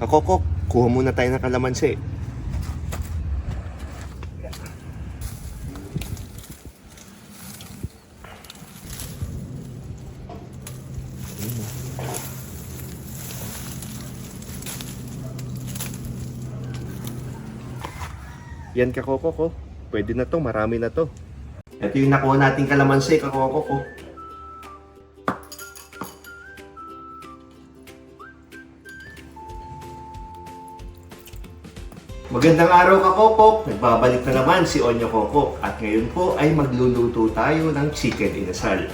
Kakokok, kuha muna tayo ng kalamansi. Yan kakokok, oh. Pwede na to, marami na to. Ito yung nakuha nating kalamansi, kakokok, oh. Magandang araw kakokok! Nagbabalik na naman si Onyo Kokok at ngayon po ay magluluto tayo ng chicken inasal.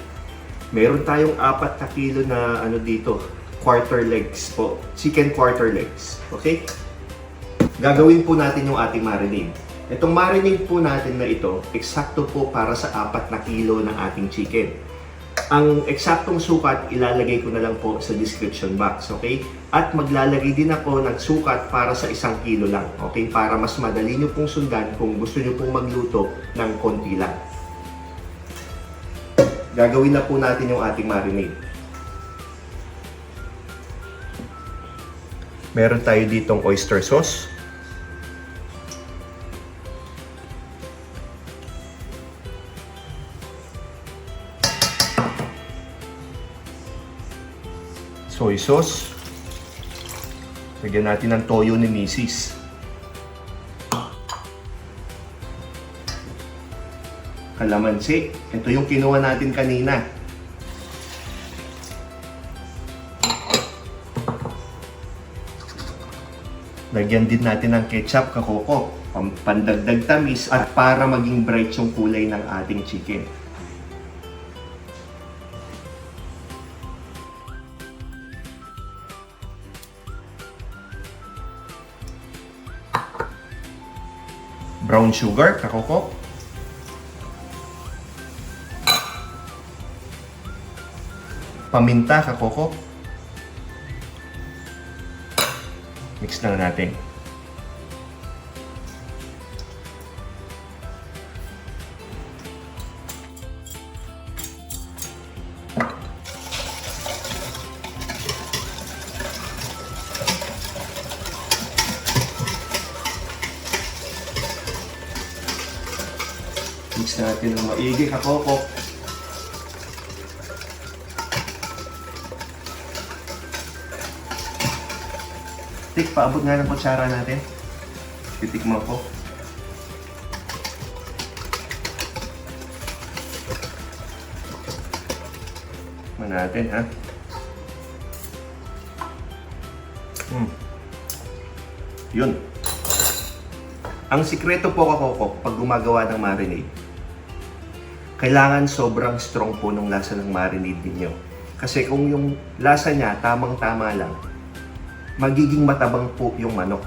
Meron tayong 4 na kilo na dito, quarter legs po. Chicken quarter legs. Okay? Gagawin po natin yung ating marinade. Itong marinade po natin na ito, eksakto po para sa 4 na kilo ng ating chicken. Ang eksaktong sukat, ilalagay ko na lang po sa description box, okay? At maglalagay din ako ng sukat para sa 1 kilo lang, okay? Para mas madali nyo pong sundan kung gusto nyo pong magluto ng konti lang. Gagawin na po natin yung ating marinade. Meron tayo ditong oyster sauce. Soy sauce. Lagyan natin ng toyo ni Mrs. Kalamansi. Ito yung kinuha natin kanina. Lagyan din natin ng ketchup, kakoko. Pandagdag tamis at para maging bright yung kulay ng ating chicken. Brown sugar, kakoko. Paminta, kakoko. Mix na natin. Mix natin ng maigi, kakoko. Tik, paabot nga ng kutsara natin. Titikman ko. Tikman natin, ha? Yun. Ang sikreto po, kakoko, pag gumagawa ng marinade, kailangan sobrang strong po ng lasa ng marinade ninyo. Kasi kung yung lasa niya tamang-tama lang, magiging matabang po yung manok.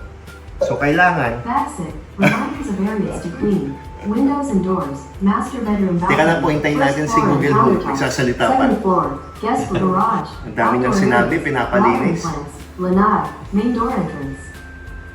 So kailangan... Fasten. Reminders of areas to clean. Windows and doors. Master bedroom bathroom. Teka lang po, hintayin natin si Google po. Nagsasalita pa. Second floor. Guest garage. Ang dami niyang sinabi, pinapalinis. Lanai. Main door entrance.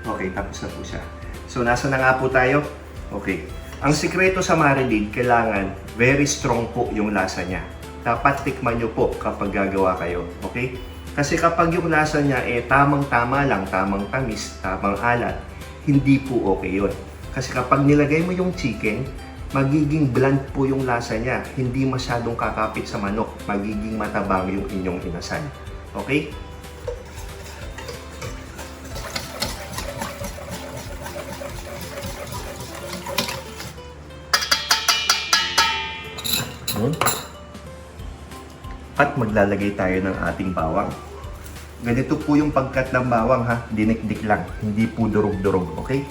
Okay, tapos na po siya. So, nasa na nga po tayo? Okay. Ang sikreto sa marinade, kailangan very strong po yung lasa niya. Dapat tikman nyo po kapag gagawa kayo. Okay? Kasi kapag yung lasa niya tamang-tama lang, tamang tamis, tamang alat, hindi po okay yun. Kasi kapag nilagay mo yung chicken, magiging bland po yung lasa niya. Hindi masyadong kakapit sa manok. Magiging matabang yung inyong inasal. Okay? At maglalagay tayo ng ating bawang. Ganito po yung pagkat ng bawang, ha, dinikdik lang, hindi po durog-durog, okay?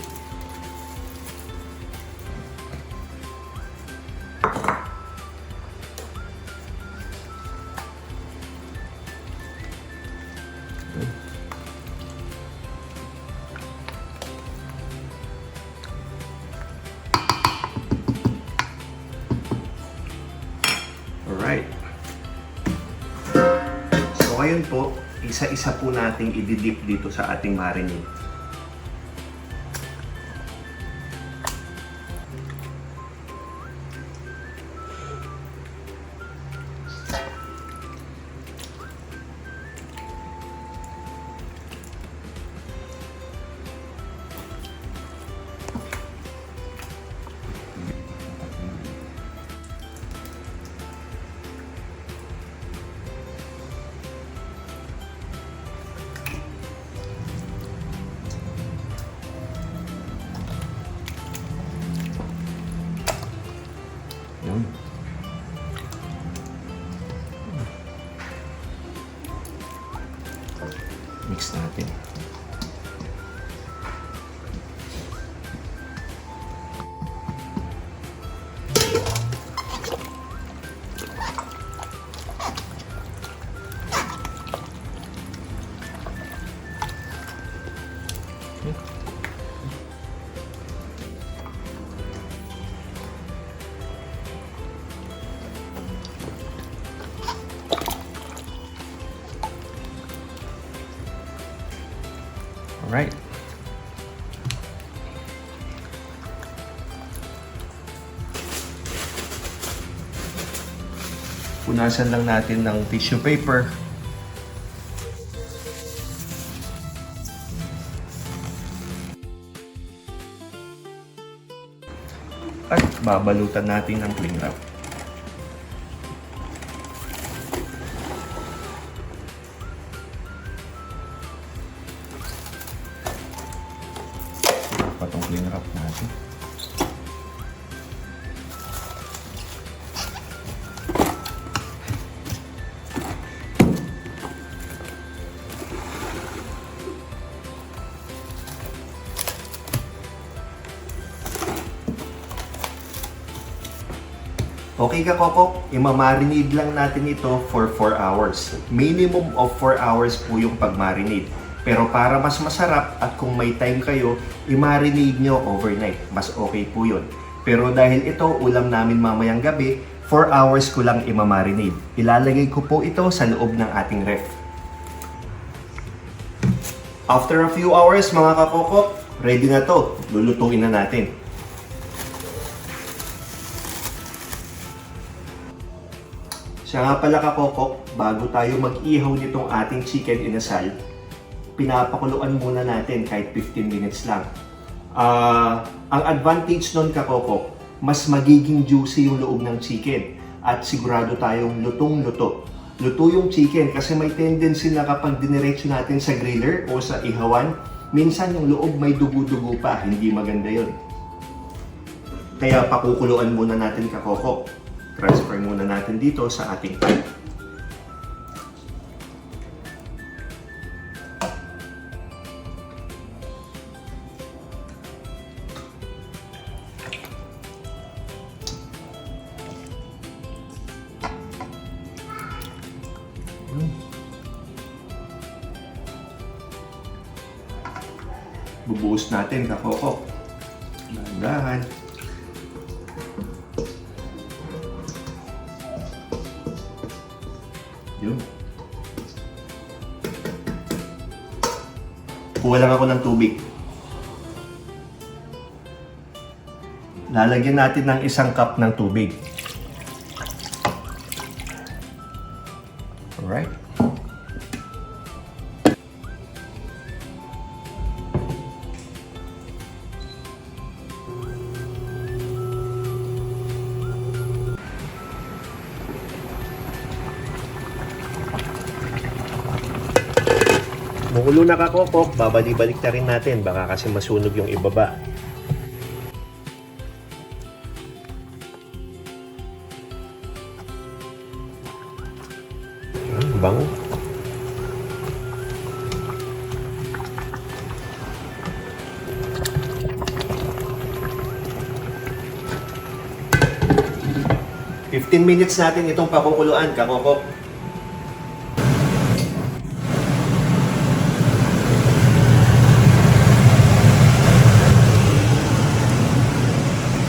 Alright. So ngayon po, isa-isa po nating i-dip dito sa ating marinade. Mix natin. Alright. Punasan lang natin ng tissue paper. At babalutan natin ng cling wrap. Patong cling wrap natin. Okay ka, Coco? Imamarinate lang natin ito for 4 hours. Minimum of 4 hours po yung pagmarinate. Pero para mas masarap at kung may time kayo, i-marinate nyo overnight. Mas okay po yun. Pero dahil ito, ulam namin mamayang gabi, 4 hours ko lang imamarinate. Ilalagay ko po ito sa loob ng ating ref. After a few hours, mga kakoko, ready na to. Lulutuin na natin. Siya nga pala, kakoko, bago tayo mag-ihaw nitong ating chicken inasal, pinapakuluan muna natin kahit 15 minutes lang. Ang advantage nun, kakoko, mas magiging juicy yung loob ng chicken at sigurado tayong lutong-luto. Luto yung chicken kasi may tendency na kapag diniretso natin sa griller o sa ihawan, minsan yung loob may dugo-dugo pa, hindi maganda yun. Kaya pakukuluan muna natin, kakoko. Transfer muna natin dito sa ating pan. Bubuhos natin, kakoko. Dahan-dahan. Yun. Kuha lang ako ng tubig. Lalagyan natin ng 1 cup ng tubig. Alright. Mukulo na, kakoko, babalik na rin natin, baka kasi masunog yung ibaba. Bango. "15 minutes natin itong pakukuluan, kakoko.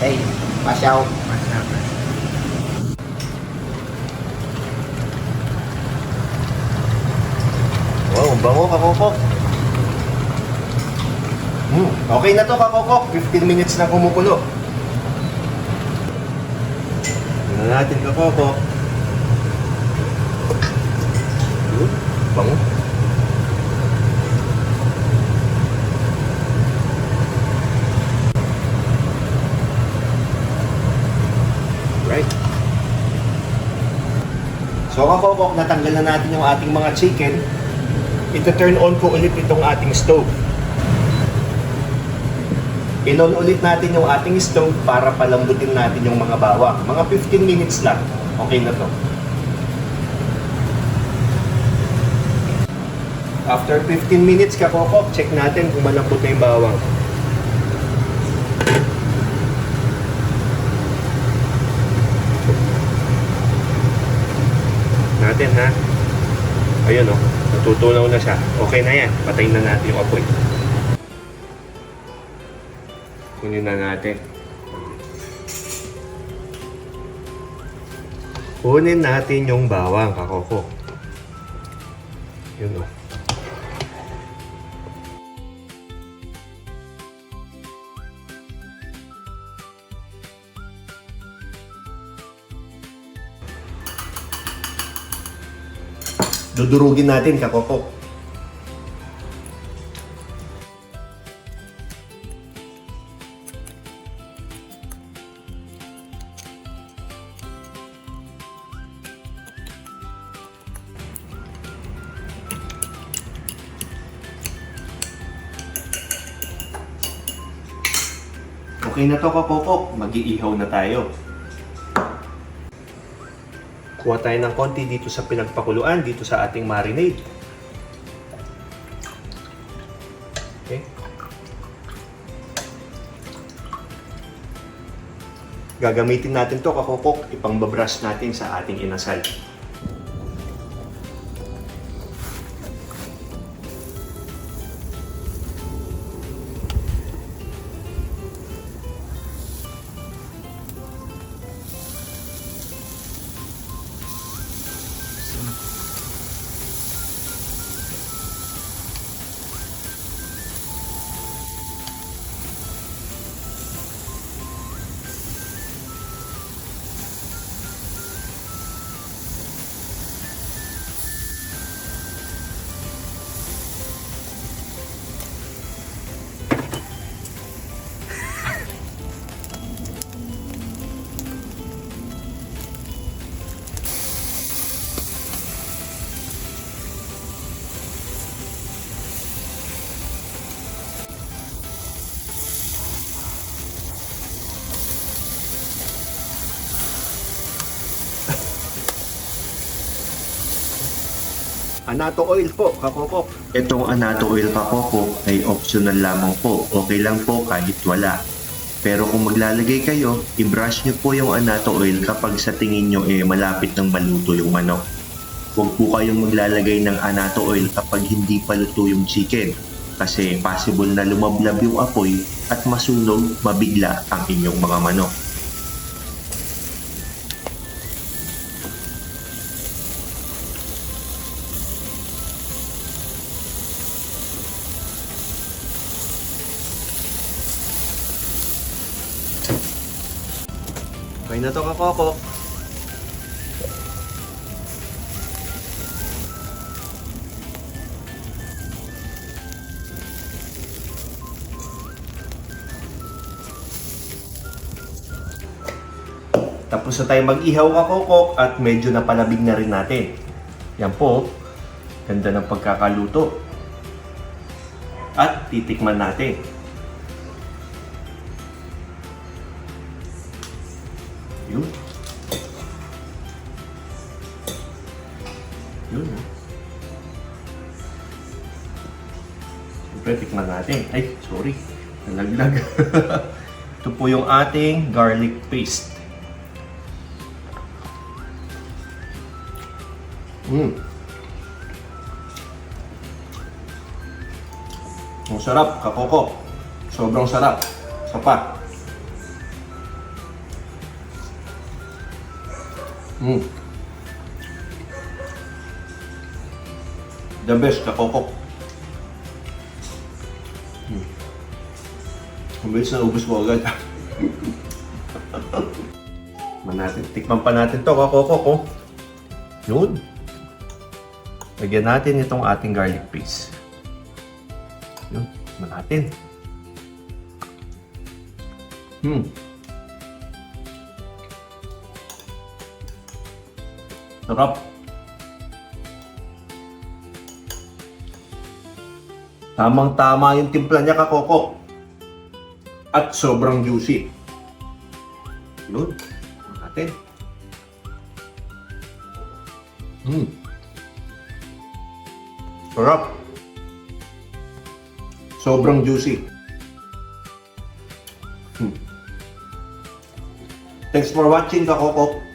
Hey, pasyaw. Wow, ang bango, kakoko. Okay na to, kakoko. 15 minutes na kumukulo. Tignan natin, kakoko. Bango. Right. So, kakoko, natanggal na natin yung ating mga chicken. Ito-turn on ko ulit itong ating stove. In-on ulit natin yung ating stove para palambutin natin yung mga bawang. Mga 15 minutes lang. Okay na to. After 15 minutes kakokok, check natin kung malambot na yung bawang. Natin ha. Ayun o, natutunaw na siya. Okay na yan, patayin na natin yung apoy. Kunin na natin. Kunin natin yung bawang, kakoko. Yun o. Dudurugin natin, kakoko. Okay na to, kakoko. Mag-iihaw na tayo. Kuha tayo ng konti dito sa pinagpakuluan, dito sa ating marinade. Okay. Gagamitin natin to, kakokok, ipang-brush natin sa ating inasal. Anato oil po, kakoko. Itong anato oil, kakoko, ay optional lamang po. Okay lang po kahit wala. Pero kung maglalagay kayo, i-brush nyo po yung anato oil kapag sa tingin nyo malapit ng maluto yung manok. Huwag po kayong maglalagay ng anato oil kapag hindi pa luto yung chicken. Kasi possible na lumablab yung apoy at masunog, mabigla ang inyong mga manok. Okay na to, kakoko. Tapos na tayo mag-ihaw, kakokok, at medyo napalabig na rin natin. Yan po, ganda ng pagkakaluto. At titikman natin. Yun. Yun. Siyempre, tikman natin. Ay, sorry. Nalaglag. Ito po yung ating garlic paste. Ang sarap, kakoko. Sobrang sarap. Sapa. The best, kakoko. Ang bilis na ubus mo agad. Tikman pa natin to, kakoko. Oh. Yun. Lagyan natin itong ating garlic paste. Yun, tikman natin. Sarap. Tamang-tama yung timpla niya, kakoko. At sobrang juicy. Yun. Tikman natin. Sarap. Sobrang juicy. Thanks for watching, Kakokok.